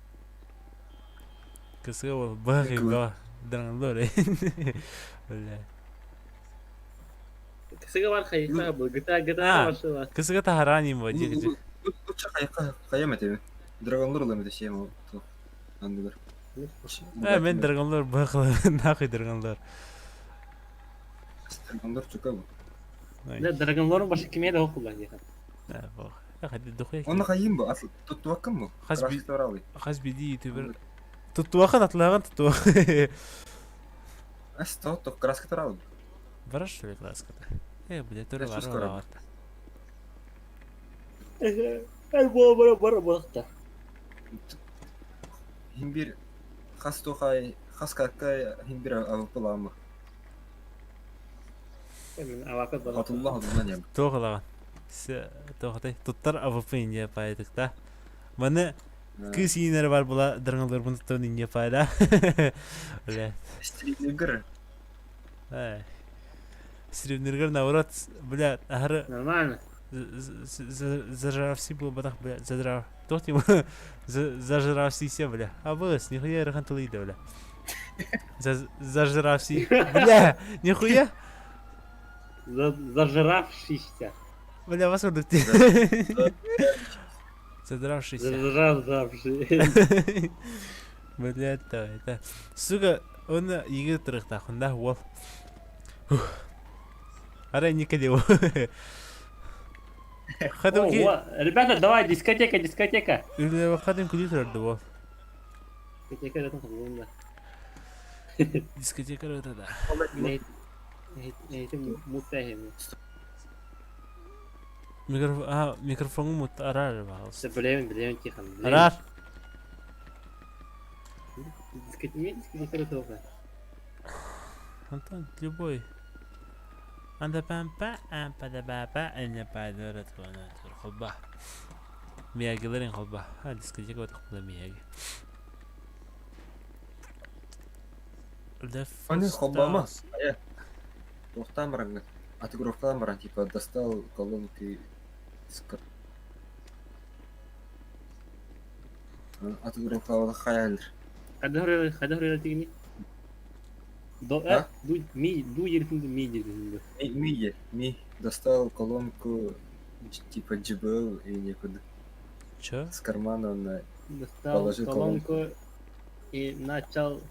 Кысыга бол багы ба. Драңлор. Бля. Kısıga var kayıklar bu. Gıta var şu var. Кысыга тахарани мо жигижи. Ұтша қаямет еми. Драгонлар оламет ешем ол. Андығыр. Мен драгонлор бахла. Нахуй драгонлор. Драгонлар чука бұл. Ne Dragon'ların başı kimiye de okullar ya. Бах. Хadi дохуя. Оны қайын бұл? Тұттуақын бұл? Қаз би- Краски таралы. Хас биди ютубер. Тутуахан атлаган тутуа. Әс тұттуқ краски таралы. Бараш что ли краската? Блядь, тоже Я вару скоро. лавата. Бара болақта. Химбир қас тоқай, қас какай химбир авып бұламы. Авақат болақта. Атулла атулла нем. Тоғалаган. Тоғатай. Туттар авапы инде пайдык да. Маны кыз иінер бар була дырыңылыр бұны туттан инде пайда. Блядь. Стилигір. Сребнергер наоборот, блядь, ахры Нормально. зажравси был батах, блядь, задрав. Тот ему зажравси все, бля. А быс, нихуя рахантулида, бля. Зажравси. Бля, нихуя. Зажравшийся. Бля, вас вот ты. Задравшийся. Зажравший. Бля, это. Сука, он игры трахтахун, да, вот. Аре, не кадил. Хадымки. Ребята, давай, дискотека. Хадым кулитер, вот. Дискотека рядом с углом, Дискотека это да. да. Это мутахим. Микрофон мут арар валс. Блин, тихо. Арар. Дискотека тоже. Антон, любой. Анда пампа, ампада бапа, эне пайдорат вана турхолба. Миягилерин холба. Дискотека вот холба мияги. Они холбама. Тоқтан бараңғы. Отыгровкадан бараң, типа, достал колонки. Отыгровкаға хаялыр. Хадахры тигни. Ду ерфинді ми дирфинді. Ми достал колонку, типа, JBL и некуда. Чё? С кармана на... Достал Положи колонку и начал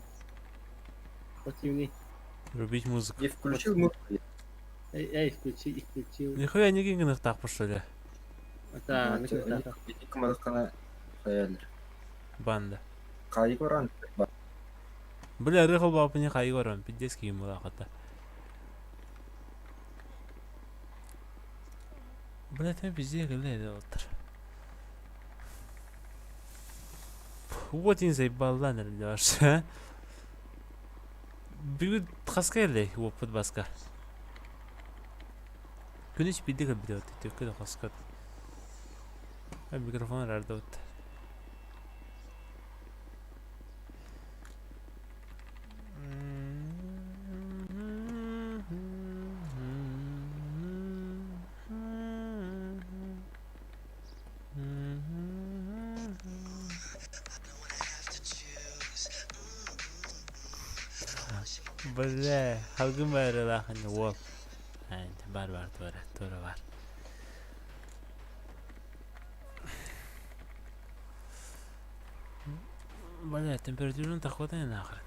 противный. Рубить музыку. И включил музыку. Эй, включил. Нихуя не гингнах так что ли? Это, Екі мадаққана хаялыр. Банда. Қайы көран. Бля, рыхал бапы не хай горам, пиздец киім мулақата. Бля, там везде глядя отыр. Вот не заебалла, наверное, вообще. Бігу тхаскайлай, опыт баска. Күніш бидігі біде өтті, төкі де қасқат. Микрофон рарда өтті. Бля, халгым бәрі лақын ол. Бар, туры бар. Бля, температурын тақуатайын ақырын.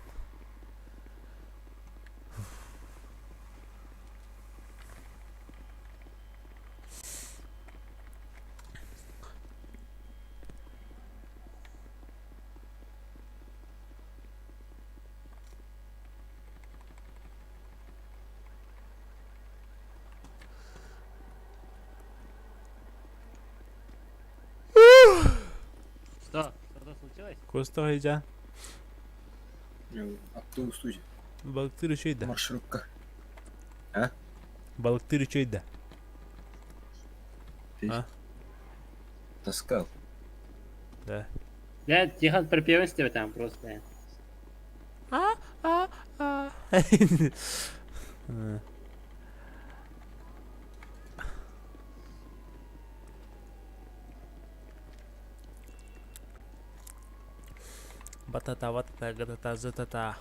Что случилось? Коста хайджан. Автобус студия. Балықтыр үшейді. Маршрутка. Балықтыр үшейді. Таскал. Да. Я Тихон пропиваюсь тебя там просто. Батата, ватата, гадата, затата.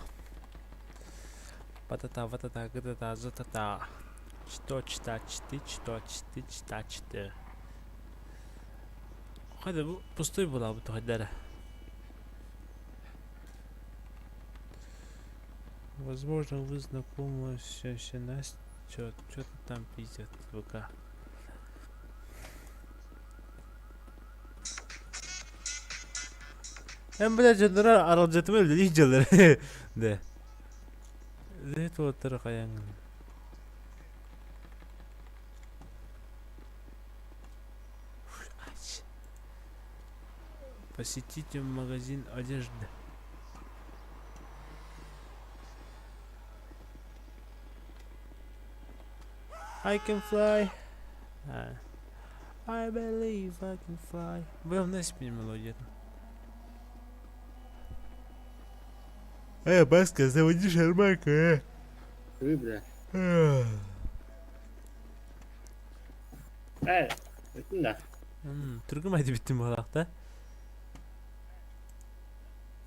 Батата, ватата, гадата, затата. Что читать, ты. Хада, пустой была бы тогда. Возможно, вы знакомы с Настей. Что-то там пиздят в ВК. Hem bile canlara aralcatımı öldü değil canları. De. Zeyt otur kayan. Посетите магазин одежды. I can fly. I believe I can fly. Вы в нас мелодия. Баска, заводи шармака. Ui bile. Bittin de. Türk'üm haydi bittim bu halakta.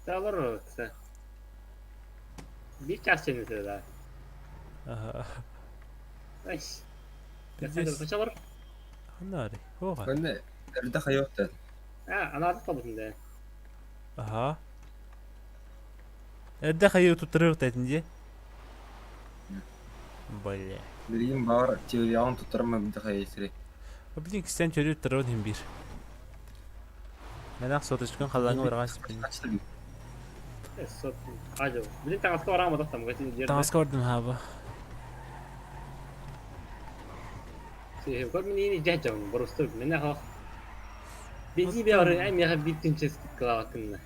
Sağlar o kısa. Bir çarşı seni daha. Aha. Ay. Biz- Sen de kaça var? Hanari. Oha. Önde erde hayat da. Ha, anladık kalmışsın de. Aha. Erde hayı tutturuyor dedince. Böyle. Bileyim bağır teoriyağın tutarım bir de hayatı. Bilin ki sen çörüyor tutturuyor hem bir. Ben aksa otuşkan kalanı var ağaç. Kaçtı bir. Sot. Acaba. Bizim tanıska var ama da tam kaçın yerde. Tanıska vardım hava. Şey, kod mini ini jajang borustu. Mene ha. Bizi bir ara em ya bittin çeski klavakınla.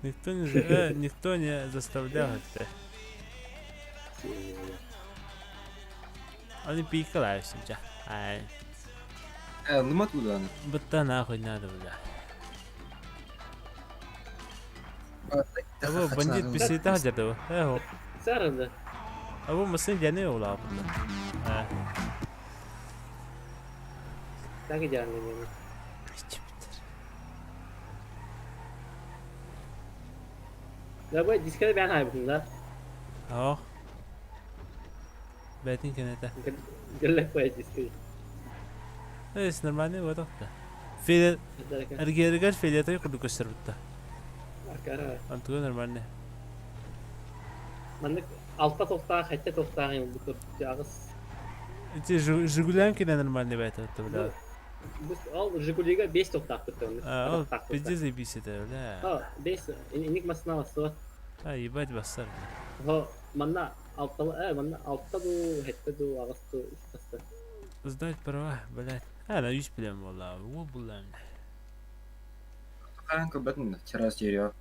Никто не заставлял это. Они пикались уже. Ай, Anlamat bu da. будто нахуй надо, бля. Або бандит писетал жадо. Эхо. Sarında. Або мысын жаны ола бunda. Sanki canlı yani. Ya bu diskede ben haybım da. اه. بعدين كانت Gel koy diski. ايش نورمالي وضغطه. في رجال في اللي يقول لك الشربته. Arkara. انت تقول نورمالي. Mandık altta toktağı, hatta toktağı bu tutacağız. انت جوجلان كده نورمالي بعد ولا. Bu al Jiguli'ye 5 toktağı tutuyormuş. اه بيجي زي بيسيت ولا. Ha 5 inik masına bastı. اه يبقى بصر. Ha manna altta manna altta bu hatta bu ağastı bastı. Сдать права, блядь. انا يش بلم والله هو بلم. Kanka batın çaraz teoriyağı.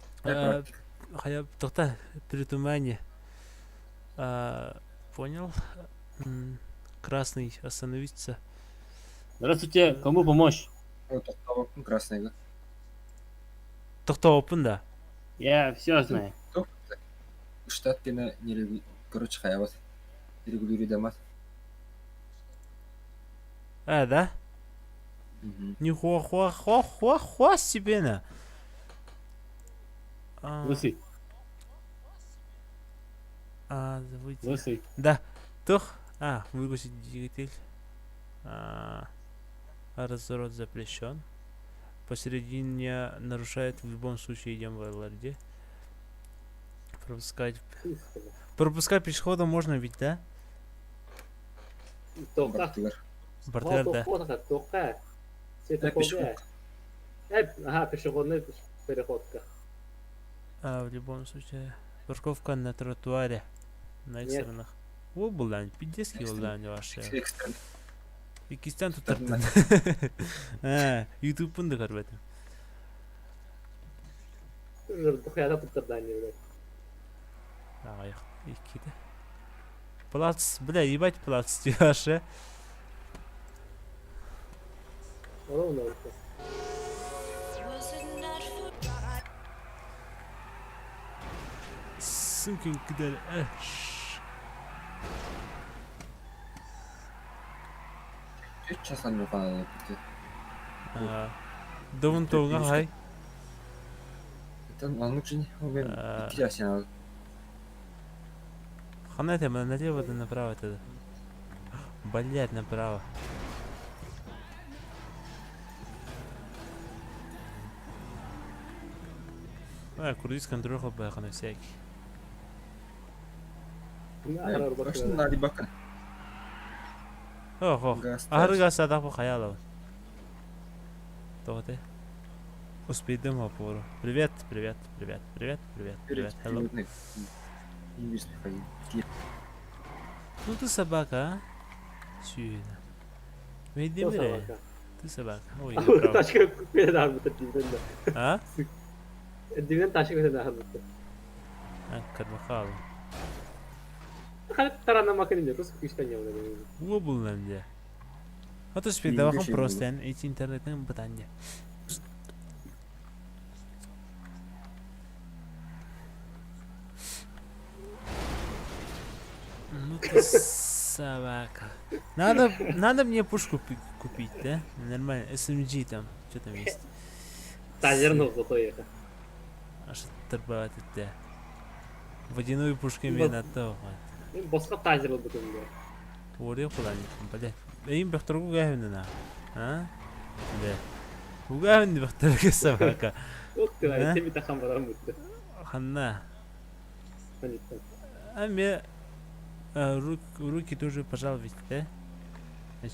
Хотя тогда притумане. Понял? Красный остановиться. Здравствуйте, кому помочь? O tokta krasnaydı. Тоқтауыппын да. Я все знаю. Штат gene nereye короче hayat. Регулирует Да? Нихуа себе на. Лысый, Забудьте. лысый. Да. Тох. Выгрузить двигатель. Разворот запрещен. Посередине нарушает в любом случае идем в ЛРД. Пропускать пешехода можно ведь, да? Токта. Бортер, да. Токта. пешеход. Ага, пешеходный переходка. В любом случае. Парковка на тротуаре. На Нет. экстренных. О, булань, пиздецкий булань ваши. Ekstrem. Икистан тут тартын. Ютуб'ун да карбатым. Дохуяда туттырдан не Аяқ. Икиде. Плац, бля, ебать плац ваши. Оно много. Сукин кидер. Hiç çasan yok anladım. Довын тоңа хай. Там анlık için o ben 2 yaş yani. Хана тема налево да направо тогда. Блять, направо. Курдис контроль хлопая на всякий. Baştan hadi bakın. Ох. Ахырга садақ по хаялы. Тоғыты. Успейдем опору. Привет, привет, привет, привет, привет, привет. Hello. Ну ты собака, а? Сюда. Види Кто меня? собака? Ты собака. Ой, направо. Taşka bir daha mı dibden de. А? Dibden taşka bir daha mı? А, Кармахал. Hani tarana makine diyor. Kız kuştan yavru. Во был нам где. А то спи, И давай вообще просто было. эти интернетные бытания. Ну ты собака. Надо мне пушку купить, да? Нормально. SMG там. Что там есть? Tacırın oldu koyuyor. Аж торбовать это. Водяную пушку мне на то. Ben boşka tacır oldu koyuyor. Орел куда-нибудь, блядь. Им бахтургу гавнина. А? Да. Угавни бахтургу собака. Yok Ha? da işte bir takım var mutlu. Ханна. Hani А мне руки тоже пожалуйста, да?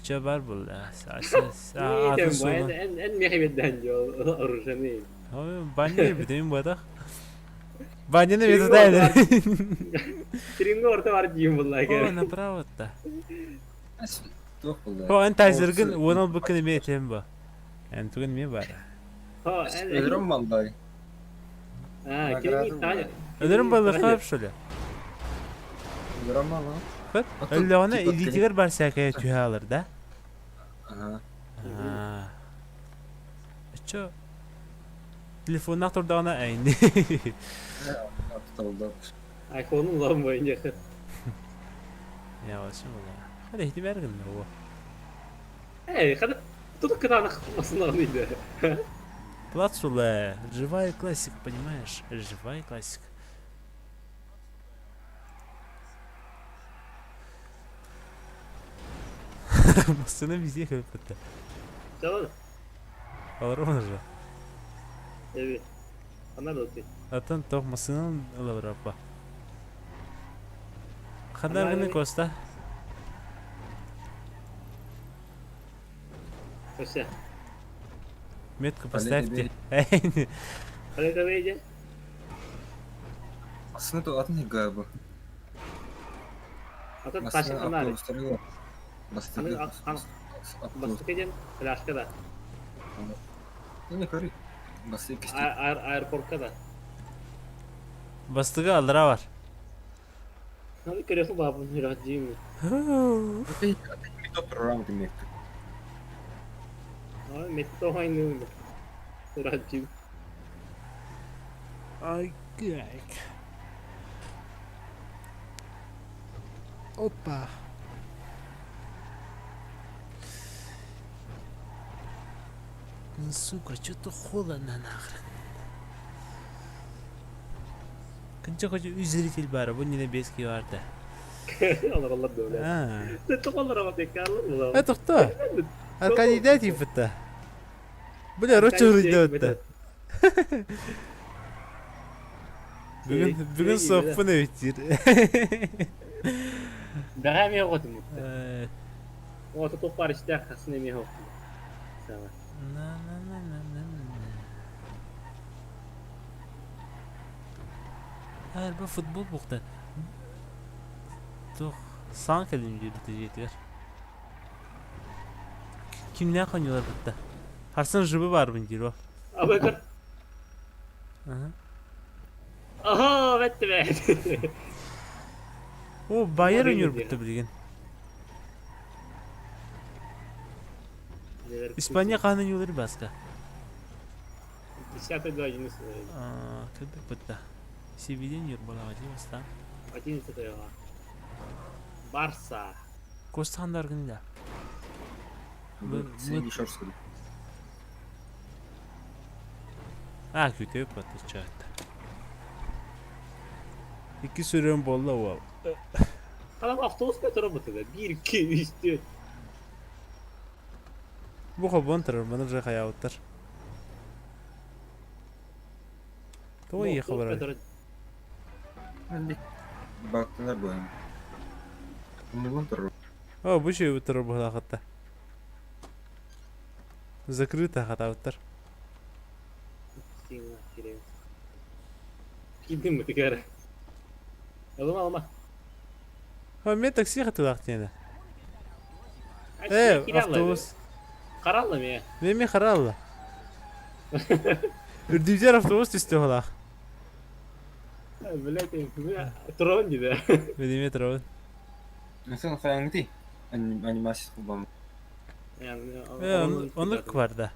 Что бар был? İyi de bu en mehbeden diyor oruçanı. Баня битим бадах. Баня не видно, да? Tringo orta var diyeyim vallahi. О, направо-то. Тух булды. О, ан тайзыргын, онал быкын эме этем ба. Ан тугын ме бар. Ha, Ölürüm mандай. Ha, kimin tane? Ölürüm балыхап, что ли? Ölürüm mала. Бak, Atıl, öyle ona tip atıl. ilgitiler бар всякая тühe alır da. Ага. Чё? Telefonun turduğuna eğindi. Atıldı. iPhone'un lan boyunca. Ya olsun valla. Hadi ihtimal verin o. Hey, kadar tutuk kadar nakmasın anıydı. Плацула, живая классика, понимаешь? Живая классика. Машина везде как-то. Tamam. Аларона же. Evet. Anladın mı? Atan тох машинан аларапа. Хадарганы коста. Koşa. Метку Полей поставьте. Hadi de beyce. Aslında da adın ne galiba? Atın Aslında taşın anarı. avtobüsleri var. Bastığı Hani avtobüs. bastık edin. Flaşka da. Ne kari? Bastığı kişi. Airport'ta da. Bastığı aldıra var. Hani görüyorsun babam hıracıyım. Bir top program demektir. Abi metto aynı. Hıracıyım. Ay gek. Опа. Ну, сука, что-то холодно нахрен. Kanca koca zритель бар, bu yine beski vardı. Allah Allah böyle. Ha. Sen çok onlara bak tekrarlar mı lan? Это кто? Аркадий Дятьев это? Бля, Рочо идет это. Бүгін соқпын өйтер. Daha mı yok otum? O da top var işte arkasında mı yok? Tamam. Hayır, bu futbol buqda. Toq, san kelim yürütecekler. Kimler kanıyorlar burada? Harsan jübü var bunun giro. Abi bakın. Aha bitti be. O Bayern Oraya oynuyor gidiyor. burada bilgin. İspanya kanın yolları başka. Десятый до 11. Когда burada? Sevilla'nın yolu bana acı basta. 11 var. Barça. Kostanlar günde. Sen еще раз скажи. Kötü yapmadı çağıtta. İki sürüm bolla o. Adam avtobus metroya batırdı. 1, 2, 3, 4. Bu kabon tırır, bana rıha yavutlar. Tamam iyi haber var. Baktılar bu yani. Bundan sonra. О, bu şey utırır bu hatta. Закрыто хата утыр. Тина, Кирилл. Кидим мы тигара. Алма. ها мен такси хату вақтыны. Автобус. Қаралым я. Мен қаралла. Үрдүзер автобус түсті олақ. Блять, трон дейді. Медеме тұрауын. Сон хаяңти анимация кылбам. Оны бар да.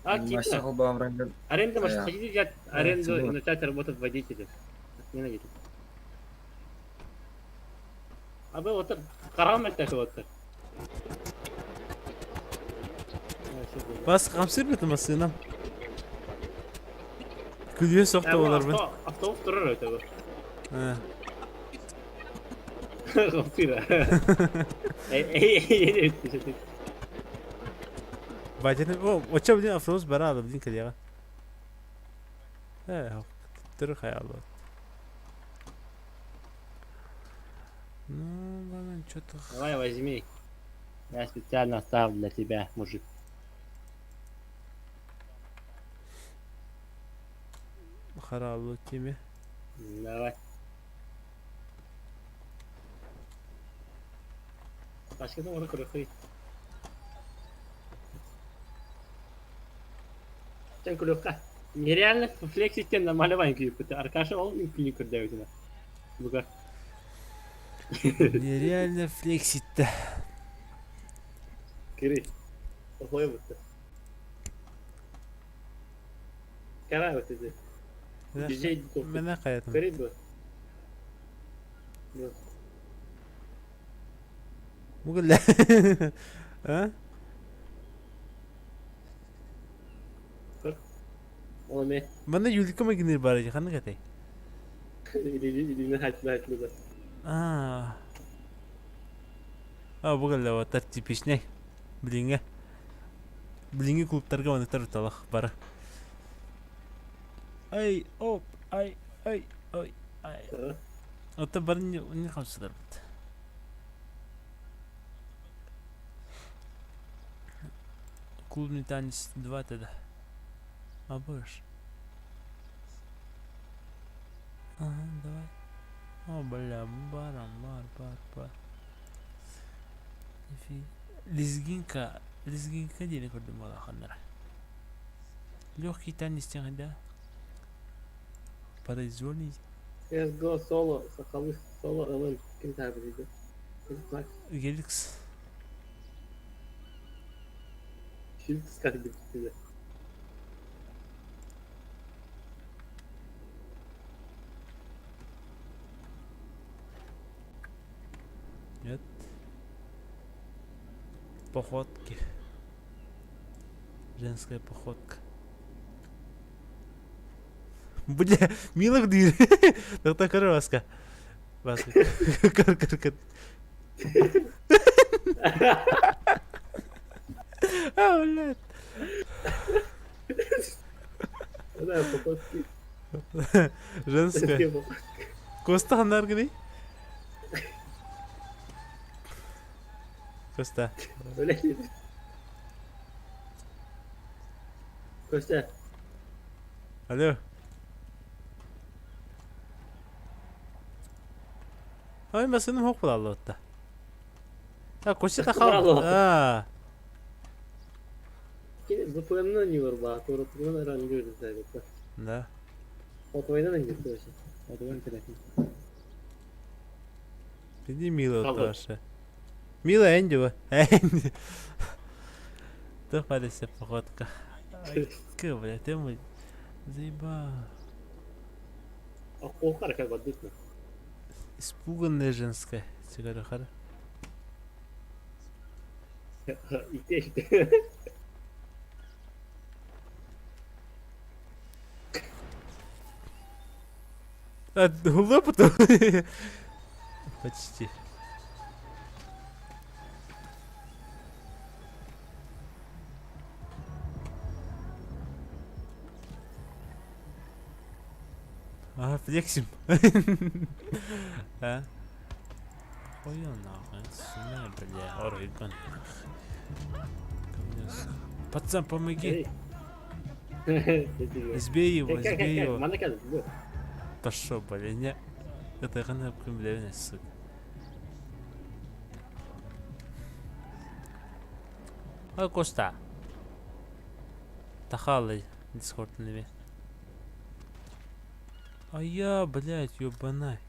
Анимация Тина. кылбам ранган. Аренда может А, хотите взять аренду и согласен. начать работать водителем. Не найдете. А вы вот карамель так вот. Бас қамсыр бітім асынам. Күлген соқты олар бін. Автобус тұрыр өте бұл. Ха. Қамсыра. Ей өтті. Байтені, оча білін автобус бара алып білін кәдеға. Түрі қаялы. Ну, блин, что-то... Давай возьми. Я специально оставил для тебя, мужик. Харалу тебе. Давай. Başka onu kırıkı. Sen кулёвка. Нереально флексить на малеваньку, потому Аркаша он не кидает на. Буга. Нереально флексить-то. Кири. Охой вот. Кара вот это. Дизель. Мен қаятым. Кири бы. Мүгілі. А? Ол не? Мана юлика магинер бар екен, қаны қатай? Или хатlı да. Бүгілі оттар типичней. Біліңе. Біліңе клубтарға онықтар ұталық бары. Ай, оп, ай. Отта бары не қамсыдар бұд. Клубный танец 2 тогда. А будешь? Ага, давай. О, бля, бар. Лезгинка денег көрдім ола қаннара. Легкий танец тен да. Произвольный. CSGO solo, сақалы solo ылын кім табы дейді? Геликс. Шилкс как бы дейді. Нет. Походки. Женская походка. Бля, милых дыр. Так көр басқа. Көр. Блядь. Да, походки. Женская. Коста хандар гни? Коста. Öyle değil. Koşta. Алло. Ай, мәсінің хоқ бұл аллы отта. Көші қақал. VPN'den не var bak. VPN'den herhalde gördüm zaten. Да. Otoydan da gitti o şey. Otoydan telefon. Иди, милый, Алло. Таша. Милая Энди. Энди. Да, падайся, походка. Ка, блядь, ты мой. Заебал. А кохар как водится. Испуганная женская. Сигару хара. İşte. Лопату. Почти. Флексим. А? Ой, нахуй, сюда, бля, Орегон. Пацан, помоги. Избей его, избей Как, его. манекен, вот. Пошел, блин. Это гана кумлевина, сука. Ой, Коста. Тахалы дискорд ними. А я, блядь, ёбанай.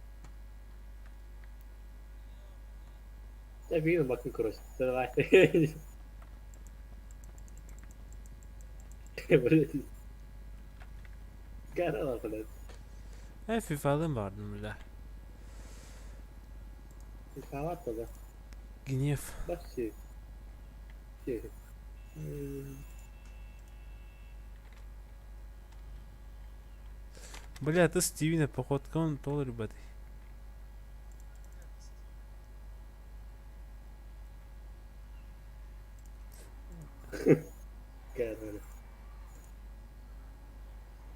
Я видел, Максим, короче. Давай. Блядь. Карала, блядь. FIFA'dan vardım burada. Kahvaltı тогда. Гнев. Bak şey. Şey. Бля, ты Стивена, походка, он тол, ребята. Карала.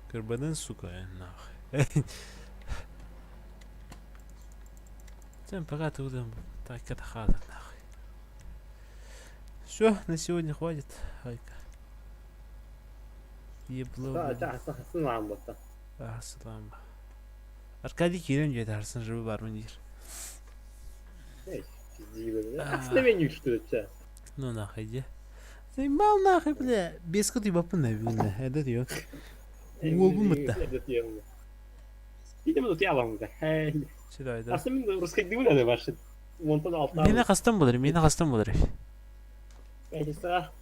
Карбадан, сука, нахуй. Тем пока ты удам, так это хата, нахуй. Все, на сегодня хватит. Айка. Ебло. Да, сын вам вот так. Арслан. Аркадий Керем деді Арсын живы бармын дейір. Пизди, блядь. Останови, что это? Ну нахуй, де. Заебал нахуй, бля. Без коты бапы навина. Это ёк. Уолбумытта. Видимо, тут я вам, да. Сюда, да. Aslında ruskedimi de var. Montan altına. Мені қастан болыр, мені қастан болыр. Neyse.